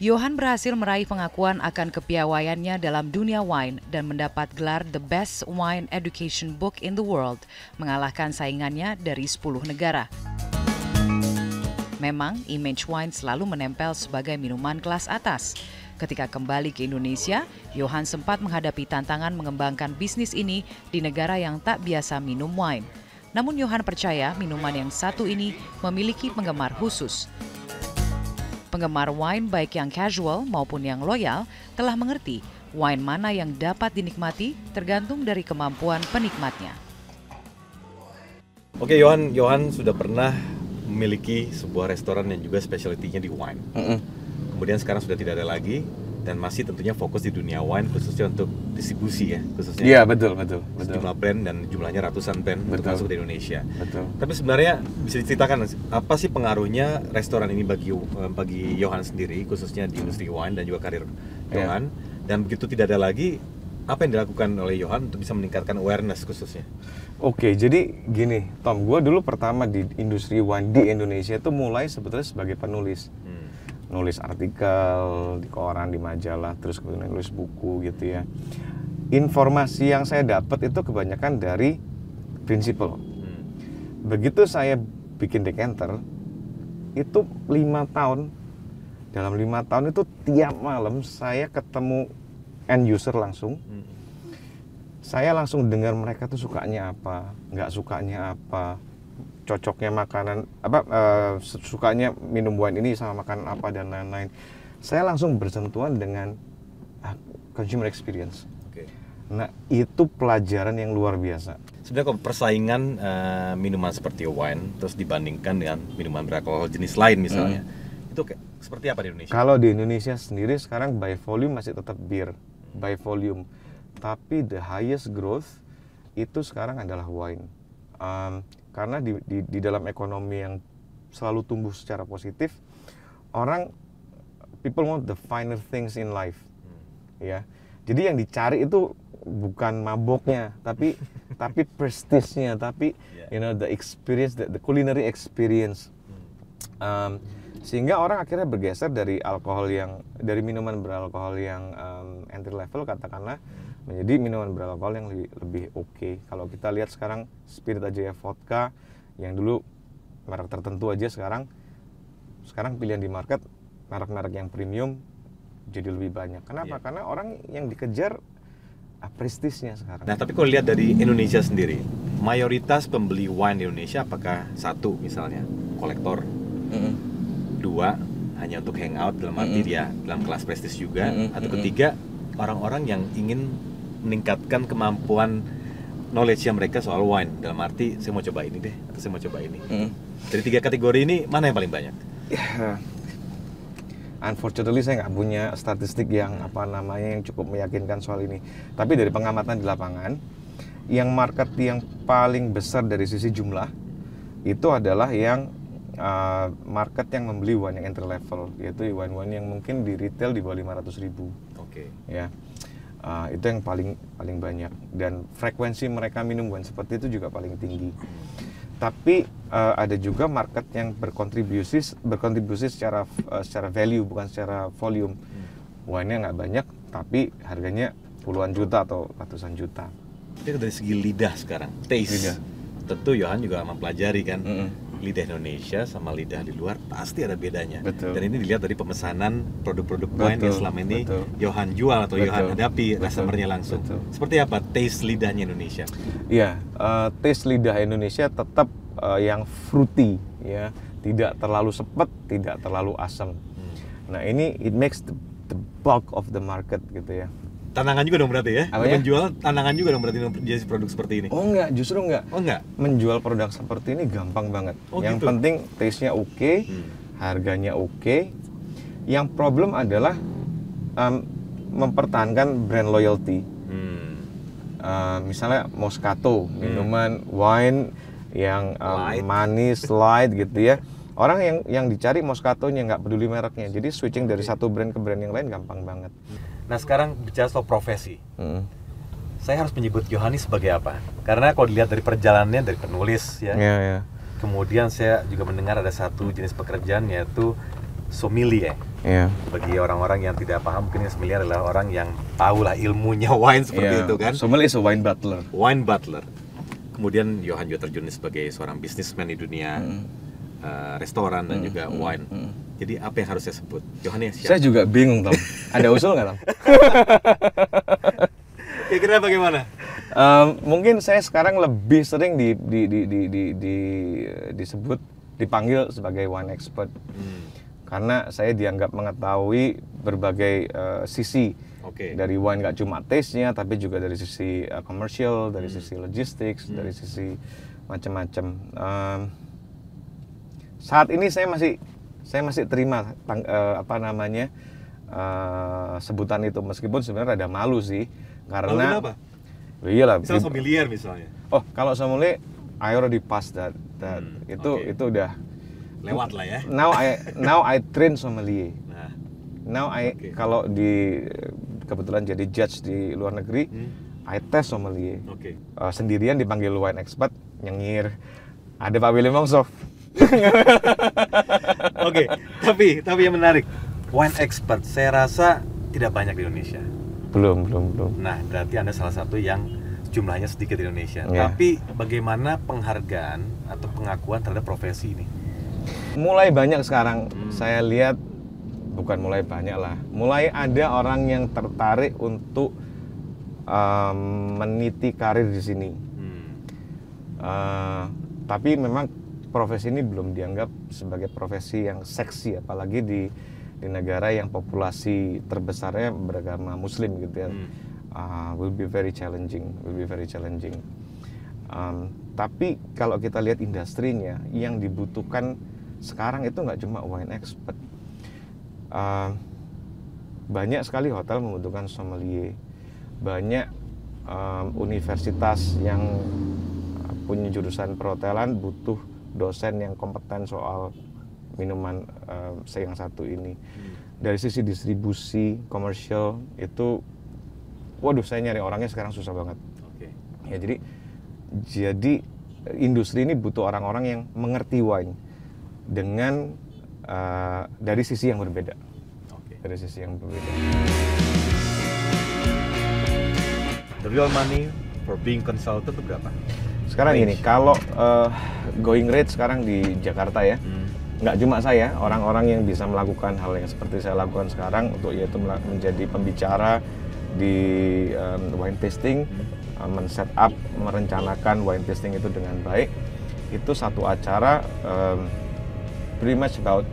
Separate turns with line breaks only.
Johan berhasil meraih pengakuan akan kepiawaiannya dalam dunia wine dan mendapat gelar The Best Wine Education Book in the World, mengalahkan saingannya dari 10 negara. Memang, image wine selalu menempel sebagai minuman kelas atas. Ketika kembali ke Indonesia, Johan sempat menghadapi tantangan mengembangkan bisnis ini di negara yang tak biasa minum wine. Namun Johan percaya minuman yang satu ini memiliki penggemar khusus. Penggemar wine baik yang casual maupun yang loyal telah mengerti wine mana yang dapat dinikmati tergantung dari kemampuan penikmatnya.
Oke, Johan sudah pernah memiliki sebuah restoran yang juga specialty-nya di wine. Kemudian sekarang sudah tidak ada lagi dan masih tentunya fokus di dunia wine khususnya untuk distribusi ya, khususnya.
Iya, betul.
Sejumlah brand dan jumlahnya ratusan brand untuk masuk di Indonesia.
Betul.
Tapi sebenarnya bisa diceritakan apa sih pengaruhnya restoran ini bagi Johan sendiri khususnya di industri wine dan juga karir Johan. Dan begitu tidak ada lagi, apa yang dilakukan oleh Johan untuk bisa meningkatkan awareness khususnya?
Oke, jadi gini, Tom, gue dulu pertama di industri wine di Indonesia itu mulai sebetulnya sebagai penulis. Nulis artikel di koran, di majalah, terus kemudian nulis buku gitu ya. Informasi yang saya dapat itu kebanyakan dari prinsipal. Begitu saya bikin decanter, itu 5 tahun. Dalam 5 tahun itu tiap malam saya ketemu end user langsung. Saya langsung dengar mereka tuh sukanya apa, nggak sukanya apa, cocoknya makanan apa, sukanya minum wine ini sama makanan apa dan lain-lain. Saya langsung bersentuhan dengan consumer experience. Nah, itu pelajaran yang luar biasa.
Sebenarnya kalau persaingan minuman seperti wine terus dibandingkan dengan minuman beralkohol jenis lain misalnya, itu seperti apa di Indonesia?
Kalau di Indonesia sendiri sekarang by volume masih tetap bir, by volume. Tapi the highest growth itu sekarang adalah wine. Karena di dalam ekonomi yang selalu tumbuh secara positif, people want the finer things in life, ya. Jadi yang dicari itu bukan maboknya, tapi prestige-nya, tapi the experience, the culinary experience. Sehingga orang akhirnya bergeser dari minuman beralkohol yang entry level katakanlah menjadi minuman beralkohol yang lebih oke. Kalau kita lihat sekarang Spirit aja ya, vodka yang dulu merek tertentu aja sekarang pilihan di market merek-merek yang premium jadi lebih banyak. Kenapa? Karena orang yang dikejar prestisnya sekarang.
Nah, tapi kalau lihat dari Indonesia sendiri, mayoritas pembeli wine di Indonesia apakah satu misalnya kolektor, dua hanya untuk hangout dalam arti dia dalam kelas prestis juga, atau ketiga orang-orang yang ingin meningkatkan kemampuan knowledge-nya mereka soal wine dalam arti saya mau coba ini deh atau saya mau coba ini. Dari 3 kategori ini mana yang paling banyak?
Unfortunately saya nggak punya statistik yang yang cukup meyakinkan soal ini. Tapi dari pengamatan di lapangan, yang market yang paling besar dari sisi jumlah itu adalah yang market yang membeli wine yang entry level, yaitu wine-wine yang mungkin di retail di bawah 500.000. Ya. Itu yang paling banyak, dan frekuensi mereka minum wine seperti itu juga paling tinggi. Tapi ada juga market yang berkontribusi secara value bukan secara volume. Wine-nya nggak banyak tapi harganya puluhan juta atau ratusan juta.
Tapi dari segi lidah sekarang, taste. Tentu Johan juga mempelajari kan. Lidah Indonesia sama lidah di luar pasti ada bedanya. Dan ini dilihat dari pemesanan produk-produk wine yang selama ini Johan jual atau Johan hadapi customer-nya langsung. Seperti apa taste lidahnya Indonesia?
Iya, taste lidah Indonesia tetap yang fruity, ya, tidak terlalu sepet, tidak terlalu asam. Nah, ini it makes the bulk of the market gitu ya.
Tantangan juga dong berarti ya? Menjual tantangan juga dong berarti menjadi produk seperti ini?
Oh enggak, justru enggak.
Oh enggak?
Menjual produk seperti ini gampang banget. Yang penting taste-nya oke, harganya oke. Yang problem adalah mempertahankan brand loyalty. Misalnya Moscato, minuman wine yang manis, light gitu ya. Orang yang dicari Moscato-nya, nggak peduli mereknya. Jadi switching dari satu brand ke brand yang lain gampang banget.
Nah, sekarang bicara soal profesi. Saya harus menyebut Johannes sebagai apa? Karena kalau dilihat dari perjalanannya dari penulis ya. Kemudian saya juga mendengar ada satu jenis pekerjaan yaitu sommelier.
Iya.
Bagi orang-orang yang tidak paham, mungkin sommelier adalah orang yang tahulah ilmunya wine seperti itu kan.
Sommelier is a wine butler.
Wine butler. Kemudian Johan juga terjun sebagai seorang bisnismen di dunia restoran dan juga wine. Jadi apa yang harus saya sebut? Johan ya siapa?
Saya juga bingung, Tom. Ada usul nggak, Tom?
Kira-kira bagaimana?
Mungkin saya sekarang lebih sering disebut, dipanggil sebagai wine expert. Karena saya dianggap mengetahui berbagai sisi dari wine, nggak cuma taste-nya, tapi juga dari sisi commercial, dari sisi logistics, dari sisi macam-macam. Saat ini saya masih terima sebutan itu, meskipun sebenarnya ada malu sih, karena
kenapa?
Iyalah.
Misal sommelier misalnya.
Oh, kalau sommelier, I already passed that. Itu udah
lewat lah ya.
Now I train sommelier.
Nah,
Kalau kebetulan jadi judge di luar negeri, I test sommelier. Sendirian dipanggil wine expert, nyengir. Ada Pak Willy Mongso.
Tapi yang menarik, wine expert saya rasa tidak banyak di Indonesia.
Belum.
Nah, berarti Anda salah satu yang jumlahnya sedikit di Indonesia.
Yeah.
Tapi bagaimana penghargaan atau pengakuan terhadap profesi ini?
Mulai banyak sekarang, saya lihat, bukan mulai banyak lah, mulai ada orang yang tertarik untuk meniti karir di sini. Tapi memang profesi ini belum dianggap sebagai profesi yang seksi, apalagi di negara yang populasi terbesarnya beragama Muslim gitu ya. Will be very challenging. Tapi kalau kita lihat industrinya, yang dibutuhkan sekarang itu nggak cuma wine expert. Banyak sekali hotel membutuhkan sommelier. Banyak universitas yang punya jurusan perhotelan butuh dosen yang kompeten soal minuman yang satu ini. Dari sisi distribusi komersial itu, waduh, saya nyari orangnya sekarang susah banget. Ya, jadi industri ini butuh orang-orang yang mengerti wine dengan dari sisi yang berbeda. Dari sisi yang berbeda.
The real money for being consultant itu berapa?
Sekarang gini, kalau going rate sekarang di Jakarta ya, nggak cuma saya, orang-orang yang bisa melakukan hal yang seperti saya lakukan sekarang, untuk yaitu menjadi pembicara di wine tasting, men-set up, merencanakan wine tasting itu dengan baik, itu satu acara pretty much about